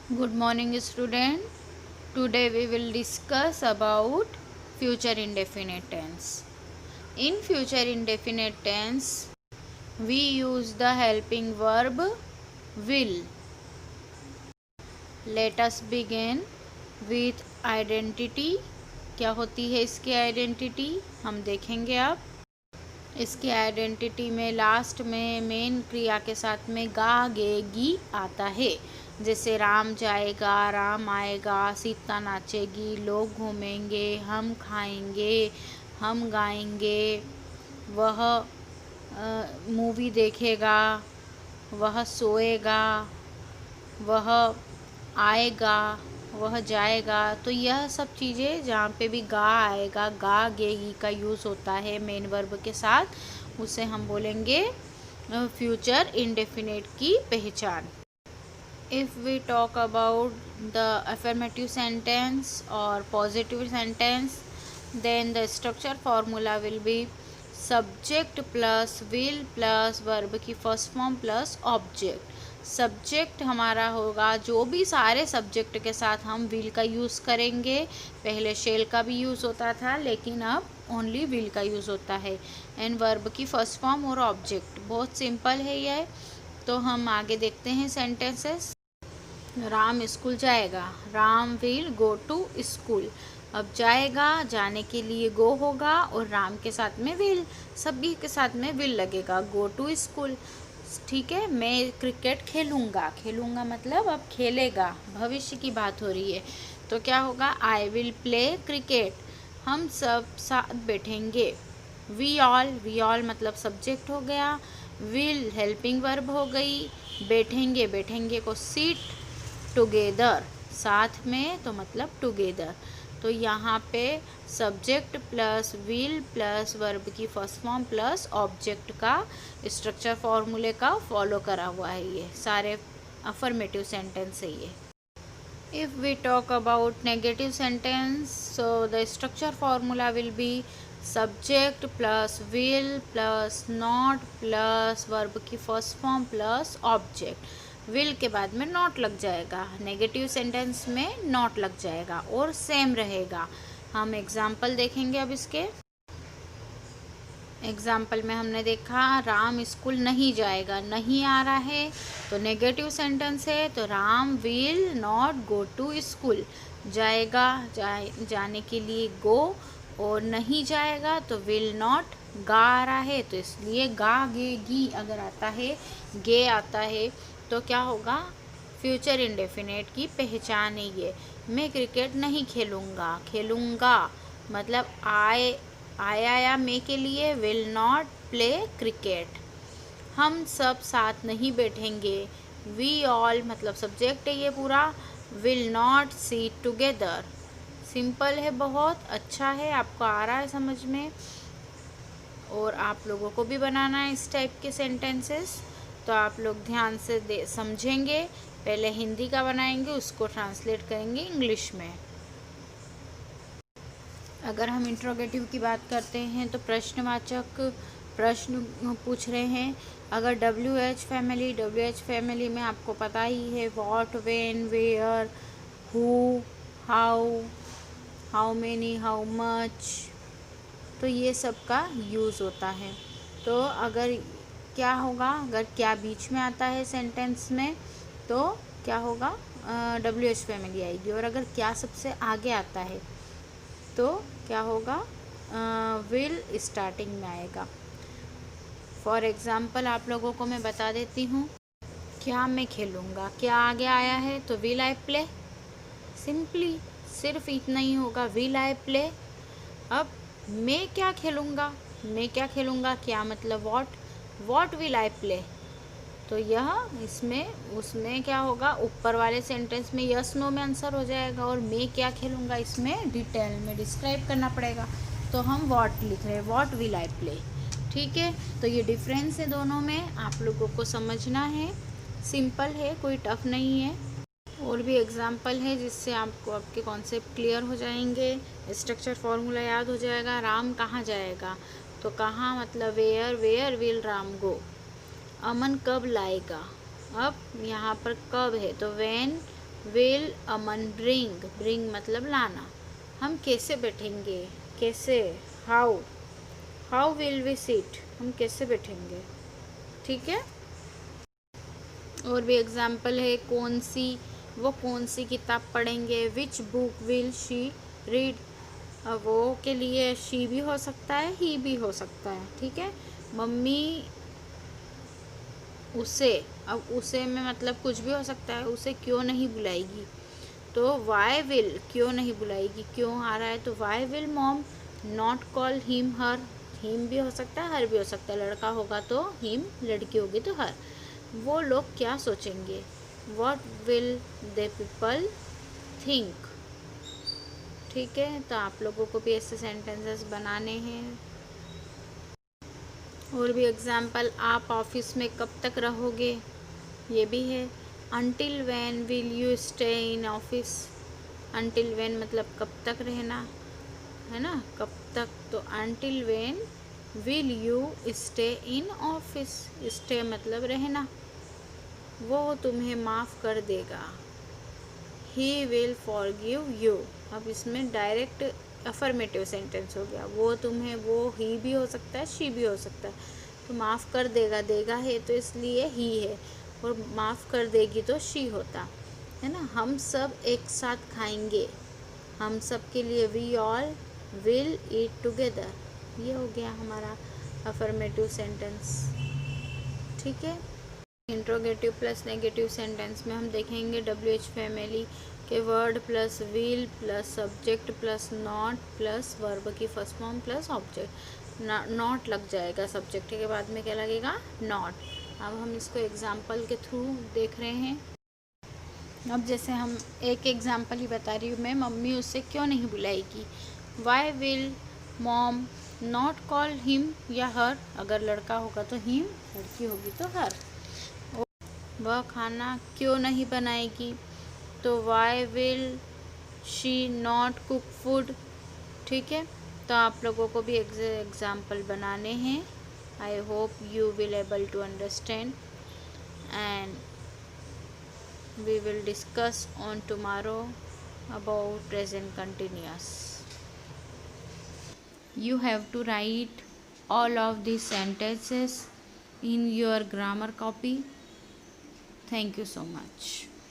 Good morning, student. Today we will discuss about future indefinite tense. In future indefinite tense, we use the helping verb will. Let us begin with identity. क्या होती है इसकी identity हम देखेंगे अब। इसकी identity में last में मेन क्रिया के साथ में गा गे गी आता है। जैसे राम जाएगा, राम आएगा, सीता नाचेगी, लोग घूमेंगे, हम खाएंगे, हम गाएंगे, वह मूवी देखेगा, वह सोएगा, वह आएगा, वह जाएगा। तो यह सब चीज़ें जहाँ पे भी गा आएगा, गा गे गी का यूज़ होता है मेन वर्ब के साथ, उसे हम बोलेंगे फ्यूचर इंडेफिनिट की पहचान। If we talk about the affirmative sentence or positive sentence, then the structure formula will be subject plus will plus verb की first form plus object। Subject हमारा होगा, जो भी सारे सब्जेक्ट के साथ हम विल का यूज़ करेंगे। पहले शेल का भी यूज़ होता था, लेकिन अब ओनली विल का यूज़ होता है। एंड वर्ब की फर्स्ट फॉर्म और ऑब्जेक्ट। बहुत सिंपल है यह। तो हम आगे देखते हैं सेंटेंसेस। राम स्कूल जाएगा, Ram will go to school. अब जाएगा, जाने के लिए गो होगा और राम के साथ में विल, सभी के साथ में विल लगेगा। गो टू स्कूल, ठीक है। मैं क्रिकेट खेलूँगा, खेलूँगा मतलब अब खेलेगा, भविष्य की बात हो रही है। तो क्या होगा, आई विल प्ले क्रिकेट। हम सब साथ बैठेंगे। वी ऑल मतलब सब्जेक्ट हो गया। विल हेल्पिंग वर्ब हो गई। बैठेंगे, बैठेंगे को सीट टुगेदर, साथ में, तो मतलब टुगेदर। तो यहाँ पे subject plus will plus verb की फर्स्ट फॉर्म प्लस ऑब्जेक्ट का स्ट्रक्चर फॉर्मूले का फॉलो करा हुआ है। ये सारे अफर्मेटिव सेंटेंस है ये। If we talk about negative sentence, so the structure formula will be subject plus will plus not plus verb की first form plus object। will के बाद में not लग जाएगा, नेगेटिव सेंटेंस में not लग जाएगा और सेम रहेगा। हम एग्जाम्पल देखेंगे अब इसके। एग्जाम्पल में हमने देखा राम स्कूल नहीं जाएगा, नहीं आ रहा है तो नेगेटिव सेंटेंस है, तो Ram will not go to school. जाएगा, जाने के लिए गो, और नहीं जाएगा तो विल नॉट। गा आ रहा है तो इसलिए गा गे गी अगर आता है, गे आता है, तो क्या होगा, फ्यूचर इंडेफिनेट की पहचान है ये। मैं क्रिकेट नहीं खेलूँगा, खेलूँगा मतलब आया या मे के लिए विल नॉट प्ले क्रिकेट। हम सब साथ नहीं बैठेंगे। वी ऑल मतलब सब्जेक्ट है ये पूरा। Will not seat together. Simple है, बहुत अच्छा है, आपको आ रहा है समझ में, और आप लोगों को भी बनाना है इस टाइप के सेंटेंसेस। तो आप लोग ध्यान से समझेंगे। पहले हिंदी का बनाएंगे, उसको ट्रांसलेट करेंगे इंग्लिश में। अगर हम इंट्रोगेटिव की बात करते हैं तो प्रश्नवाचक प्रश्न पूछ रहे हैं। अगर WH फैमिली में आपको पता ही है what, when, where, who, how many, how much, तो ये सब का यूज़ होता है। तो अगर क्या होगा, अगर क्या बीच में आता है सेंटेंस में तो क्या होगा, WH फैमिली आएगी। और अगर क्या सबसे आगे आता है तो क्या होगा, विल स्टार्टिंग में आएगा। फॉर एग्ज़ाम्पल आप लोगों को मैं बता देती हूँ। क्या मैं खेलूँगा, क्या आगे आया है तो विल आई प्ले। सिंपली सिर्फ इतना ही होगा, विल आई प्ले। अब मैं क्या खेलूँगा, मैं क्या खेलूँगा, क्या मतलब वॉट विल आई प्ले। तो यह इसमें उसमें क्या होगा, ऊपर वाले सेंटेंस में यस नो में आंसर हो जाएगा, और मैं क्या खेलूँगा इसमें डिटेल में डिस्क्राइब करना पड़ेगा। तो हम व्हाट लिख रहे हैं, व्हाट विल आई प्ले, ठीक है। तो ये डिफरेंस है दोनों में, आप लोगों को समझना है। सिंपल है, कोई टफ नहीं है। और भी एग्जाम्पल है जिससे आपको आपके कॉन्सेप्ट क्लियर हो जाएंगे, स्ट्रक्चर फॉर्मूला याद हो जाएगा। राम कहाँ जाएगा, तो कहाँ मतलब where will Ram go. Aman कब लाएगा, अब यहाँ पर कब है तो when will Aman bring, bring मतलब लाना। हम कैसे बैठेंगे, कैसे, how, how will we sit, हम कैसे बैठेंगे, ठीक है। और भी एग्जाम्पल है, कौन सी, वो कौन सी किताब पढ़ेंगे, which book will she read. वो के लिए शी भी हो सकता है, ही भी हो सकता है, ठीक है। मम्मी उसे, अब उसे में मतलब कुछ भी हो सकता है, उसे क्यों नहीं बुलाएगी, तो वाई विल, क्यों नहीं बुलाएगी, क्यों आ रहा है, तो why will mom not call him her, him भी हो सकता है, हर भी हो सकता है, लड़का होगा तो हिम, लड़की होगी तो हर। वो लोग क्या सोचेंगे, what will they people think, ठीक है। तो आप लोगों को भी ऐसे सेंटेंसेस बनाने हैं। और भी एग्जाम्पल, आप ऑफिस में कब तक रहोगे, ये भी है। Until when will you stay in office, until when मतलब कब तक रहना, है ना, कब तक, तो until when will you stay in office, stay मतलब रहना। वो तुम्हें माफ़ कर देगा, ही विल फॉरगिव यू। अब इसमें डायरेक्ट अफर्मेटिव सेंटेंस हो गया, वो तुम्हें, वो ही भी हो सकता है, शी भी हो सकता है, तो माफ़ कर देगा, देगा है तो इसलिए ही है, और माफ़ कर देगी तो शी होता है ना। हम सब एक साथ खाएंगे, हम सब के लिए, we all will eat together, ये हो गया हमारा अफर्मेटिव सेंटेंस, ठीक है। इंट्रोगेटिव प्लस नेगेटिव सेंटेंस में हम देखेंगे WH फैमिली के word plus will plus subject plus not plus verb की first form plus object, not लग जाएगा, सब्जेक्ट के बाद में क्या लगेगा, नॉट। अब हम इसको एग्जाम्पल के थ्रू देख रहे हैं। अब जैसे हम एक एग्जाम्पल ही बता रही हूँ मैं, मम्मी उससे क्यों नहीं बुलाएगी, why will mom not call him या हर, अगर लड़का होगा तो हिम, लड़की होगी तो हर। वह खाना क्यों नहीं बनाएगी, तो why will she not cook food, ठीक है। तो आप लोगों को भी एग्जाम्पल बनाने हैं। I hope you will able to understand and we will discuss on tomorrow about present continuous. You have to write all of these sentences in your grammar copy. Thank you so much.